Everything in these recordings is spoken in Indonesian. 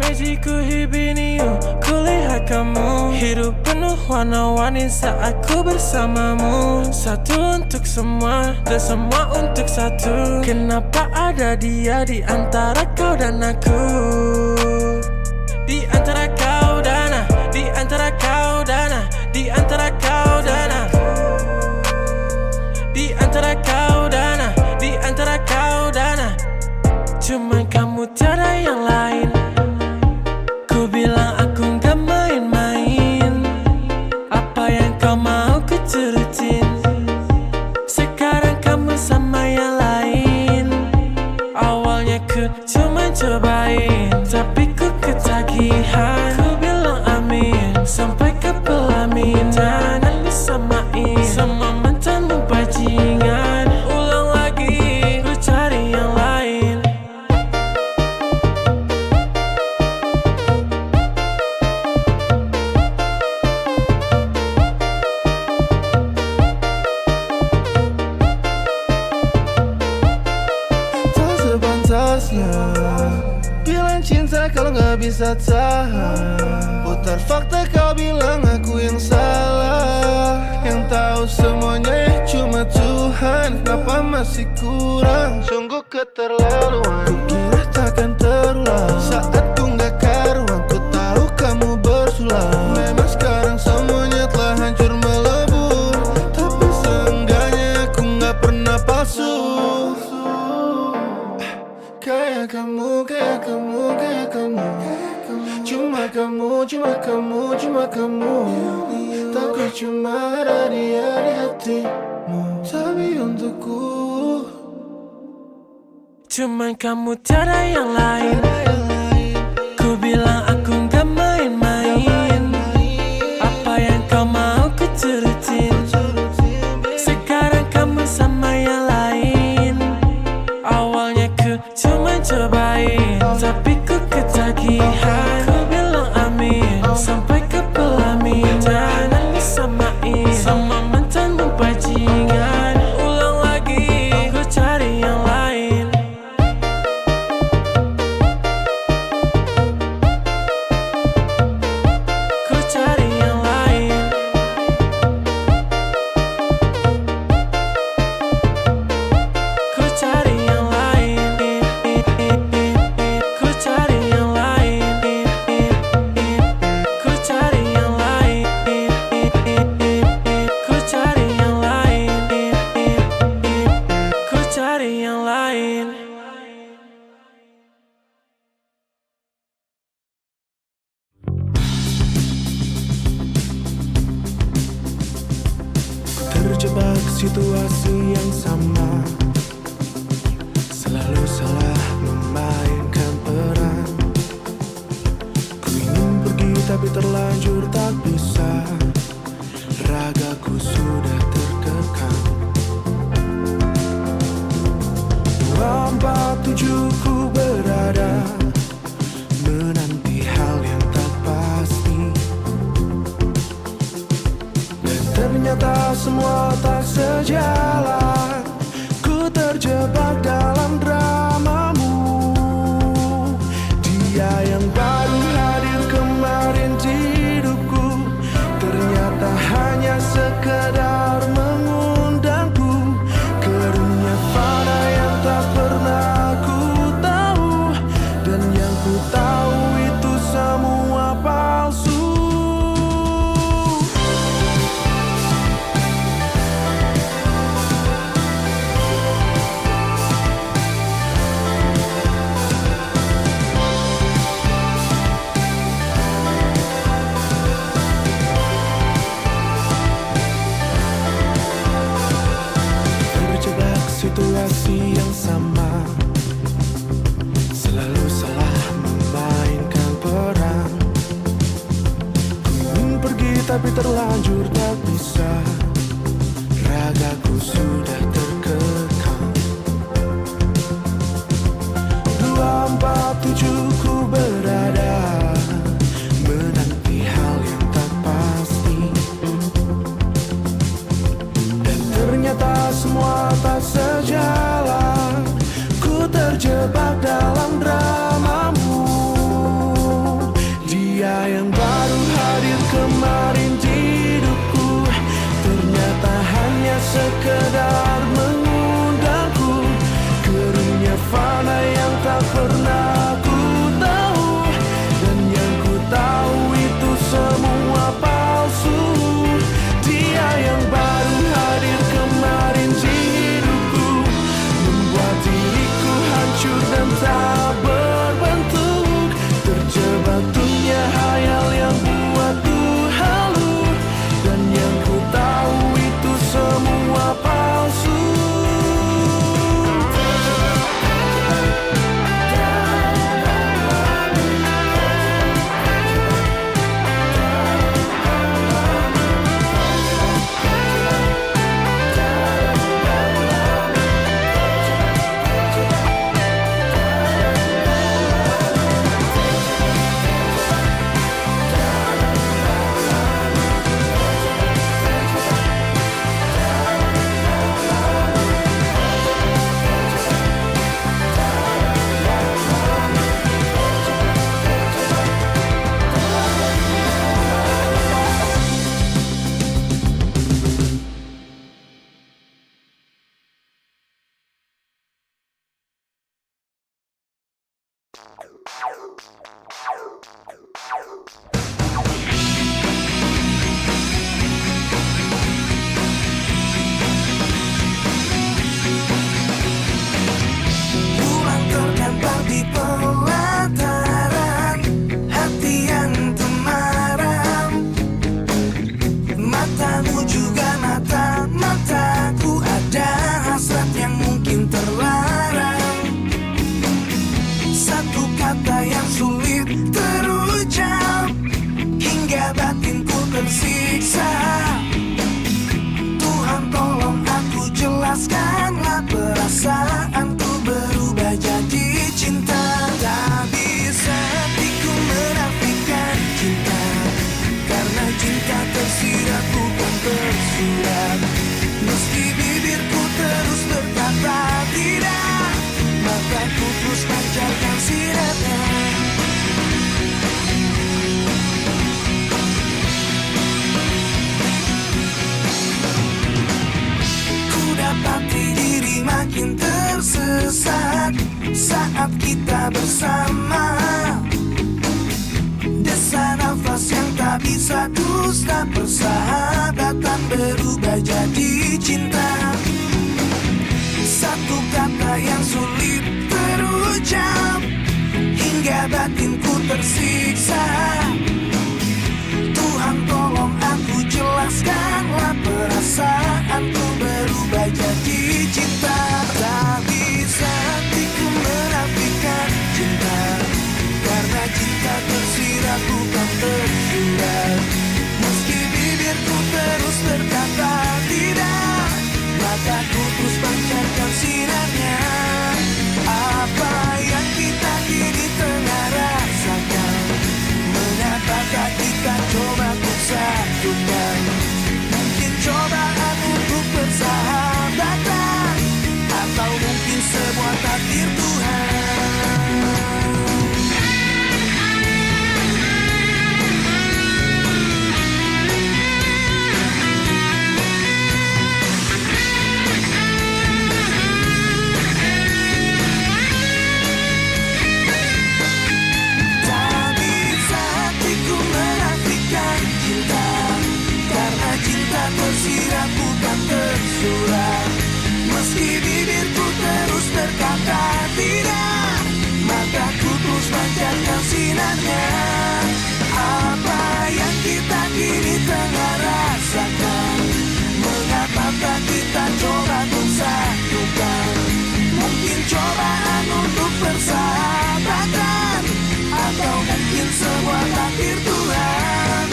IG ku hibini kulihat kamu. Hidup penuh warna-warni saat ku bersamamu. Satu untuk semua dan semua untuk satu. Kenapa ada dia di antara kau dan aku? Di antara kau dan aku, di antara kau dan aku, di antara kau dan aku, di antara kau dan aku, di antara kau dan aku. Cuman kamu tiada yang lain. Ku bilang aku gak main-main. Apa yang kau mau ku turutin. Sekarang kamu sama yang lain. Awalnya ku cuma cobain, tapi ku ketagihan. Ku bilang amin sampai ke pelaminan. Dan disamain sama mantanmu bajingan. Ulang lagi, ku cari yang lain. Tak sepantasnya bilang cinta kalau gak bisa tahan. Putar fakta kau bilang aku yang salah. Yang tahu semuanya cuma Tuhan. Kenapa masih kurang? Sungguh keterlaluan. Ku kira takkan terulang. Saat ku gak karuan, ku tahu kamu bersulang. Memang sekarang semuanya telah hancur melebur. Tapi seenggaknya aku gak pernah palsu. Kayak kamu, kayak kamu, kayak kamu. Cuma kamu, cuma kamu, cuma kamu. Takut cuma ada dia di hatimu. Tapi untukku Cuman kamu tiada yang lain. Ku bilang aku gak main-main. Apa yang kau mau ku turutin. Sekarang kamu sama yang lain. Awalnya ku cuma cobain, tapi ku ketagihan. Ku bilang amin sampai ke pelaminan. Dan disamain sama mantanmu bajingan. Ulang lagi, ku cari yang lain. Ku cari yang lain. Ku cari yang lain. Ku cari yang lain. Ku cari yang lain. Ku cari yang lain. Ku cari yang lain. terjebak situasi yang sama. Selalu salah memainkan peran. Ku ingin pergi tapi terlanjur tak bisa. Ragaku sudah terkekang. 247 ku berada, menanti hal yang tak pasti. Dan ternyata semua tak sejalan. Ku terjebak dalam dramamu. Dia yang baru hadir kemarin di hidupku, ternyata hanya sekedar mengundangku ke dunia fana yang tak pernah ku tahu. Dan yang ku tahu itu semua palsu. Terjebak situasi yang sama. Selalu salah memainkan Bulan terdampar di pelataran hati yang temaram. Matamu juga mataku, ada hasrat yang mungkin terlarang. Satu kata yang sulit terucap hingga batinku tersiksa. Tuhan tolong aku jelaskanlah perasaanku berubah jadi cinta. Tak bisa hatiku menafikan cinta, karena cinta tersirat bukan tersurat. Meski bibirku terus berkata tidak, mataku terus pancarkan sinarnya. Ku dapati diri makin tersesat saat kita bersama. Desa nafas yang tak bisa dusta, persahabatan berubah jadi cinta. Satu kata yang sulit terucap hingga batinku tersiksa. Tuhan tolong aku jelaskanlah perasaanku berubah jadi cinta. Tak bisa hatiku menafikan cinta, karena cinta tersirat bukan tersurat. Meski bibirku terus berkata tidak, mataku terus pancarkan sinarnya. Apa yang kita kini tengah rasakan, mengapa tak kita coba untuk satukan? Mungkin cobaan untuk persahabatan, atau mungkin sebuah takdir Tuhan. Tak bisa hatiku menafikan cinta, karena cinta tersirat bukan tersurat. Meski bibirku terus berkata tidak, mataku terus pancarkan sinarnya. Apa yang kita kini tengah rasakan, mengapa tak kita coba untuk satukan? Mungkin cobaan untuk persahabatan, atau mungkin sebuah takdir Tuhan.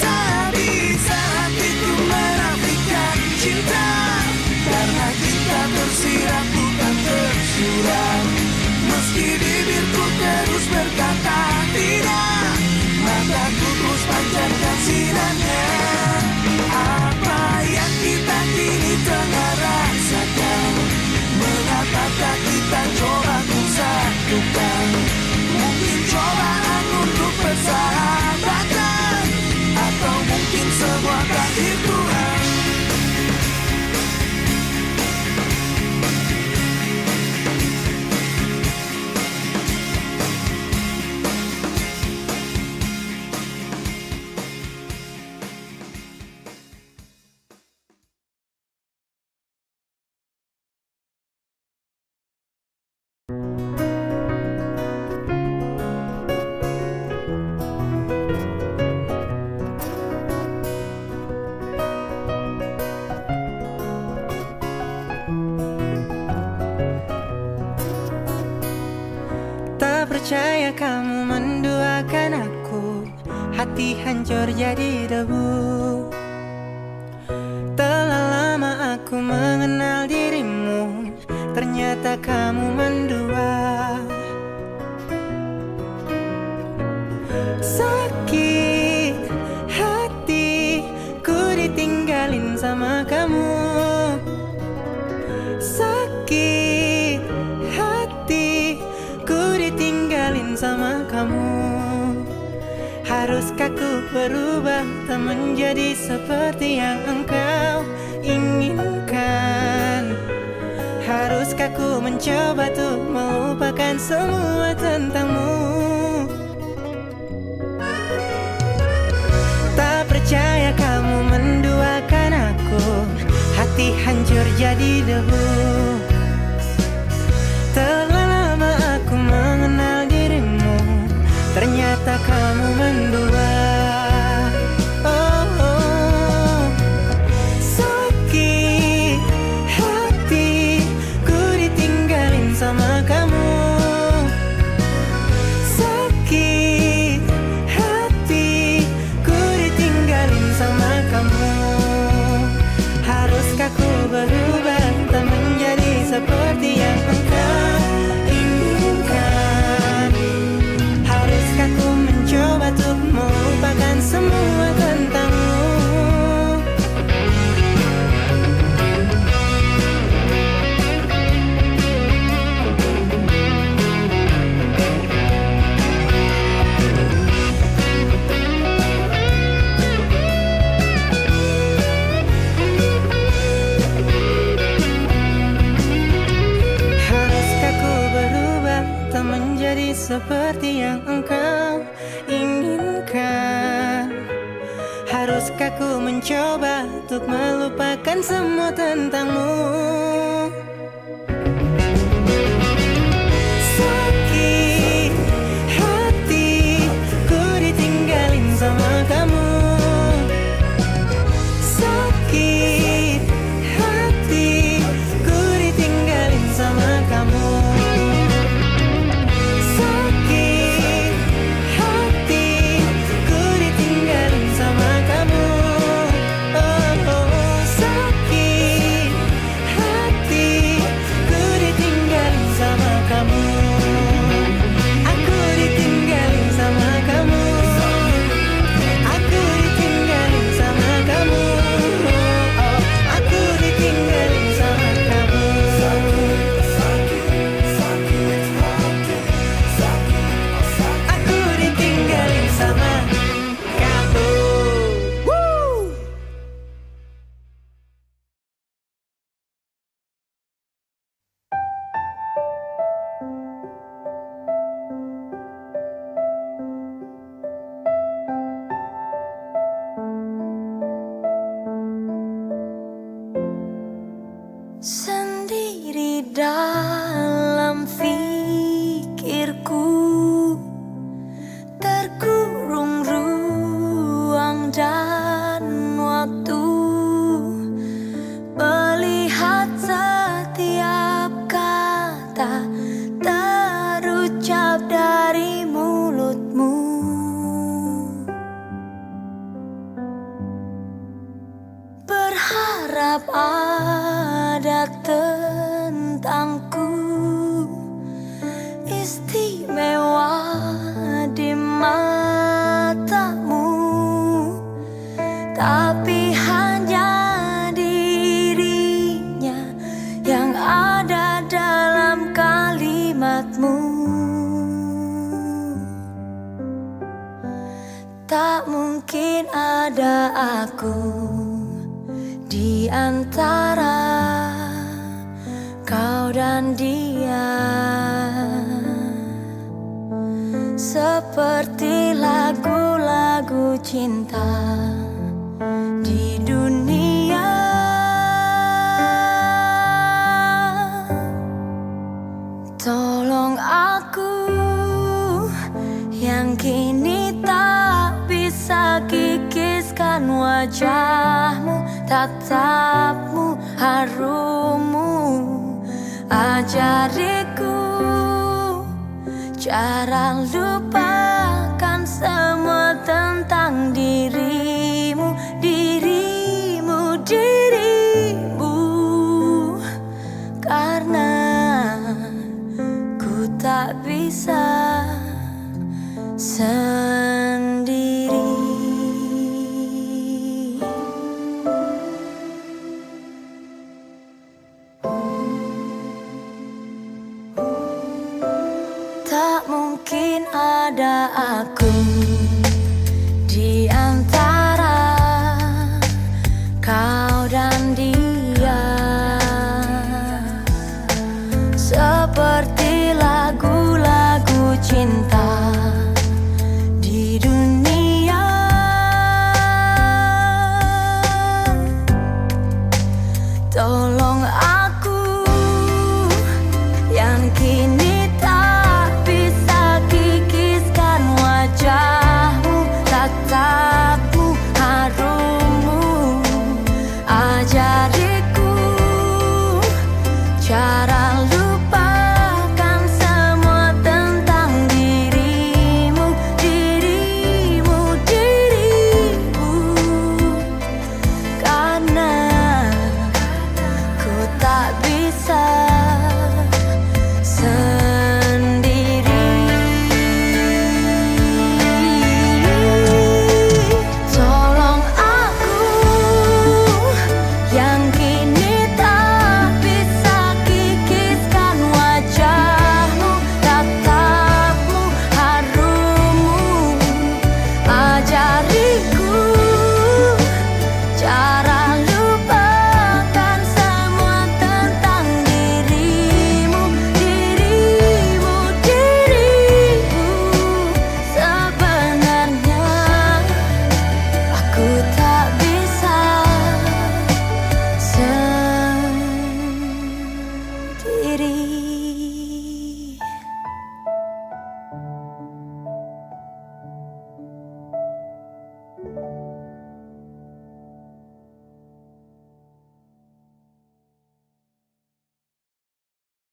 Tak bisa hatiku menafikan cinta, karena cinta tersirat bukan tersurat. Meski bibirku terus berkata tidak, mataku terus pancarkan sinarnya. Apa yang kita kini tengah rasakan, mengapa tak kita coba untuk satukan? Mungkin cobaan untuk persahabatan, atau mungkin sebuah takdir Tuhan. Tak percaya kamu menduakan aku, hati hancur jadi debu. Telah lama aku mengenal dirimu, ternyata kamu mendua. Sakit hati ku ditinggalin sama kamu. Sakit hati ku ditinggalin sama kamu. Haruskah ku berubah, tak menjadi seperti yang engkau inginkan? Haruskah ku mencoba tuh melupakan semua tentangmu? hancur jadi debu. Telah lama aku mengenal dirimu, ternyata kamu mendua. Sakit hati ku ditinggalin sama kamu. Sakit hati ku ditinggalin sama kamu. Haruskah ku berubah tak menjadi seperti yang engkau inginkan? Haruskah ku mencoba untuk melupakan semua tentangmu? Haruskah ku berubah tak menjadi seperti yang engkau inginkan? Haruskah ku mencoba untuk melupakan semua tentangmu? Sakit hati ku ditinggalin sama kamu. Sakit hati ku ditinggalin sama kamu. Sakit hati ku ditinggalin sama kamu. Oh, sakit hati ku ditinggalin sama kamu. Aku ditinggalin sama kamu. Aku ditinggalin sama kamu. Oh, aku ditinggalin sama kamu. Aku ditinggalin sama kamu. Woo! Sendiri dalam fikirku, terkurung ruang dan waktu, melihat setiap kata terucap dari mulutmu. Berharap ada tentangku istimewa di matamu, tapi hanya dirinya yang ada dalam kalimatmu. Tak mungkin ada aku di antara kau dan dia, seperti lagu-lagu cinta di dunia. Tolong aku yang kini tak bisa kikiskan wajahmu, tatapmu, harummu. Ajariku cara lupakan semua tentang dirimu, dirimu, dirimu. Karena ku tak bisa sendiri. Tak mungkin ada aku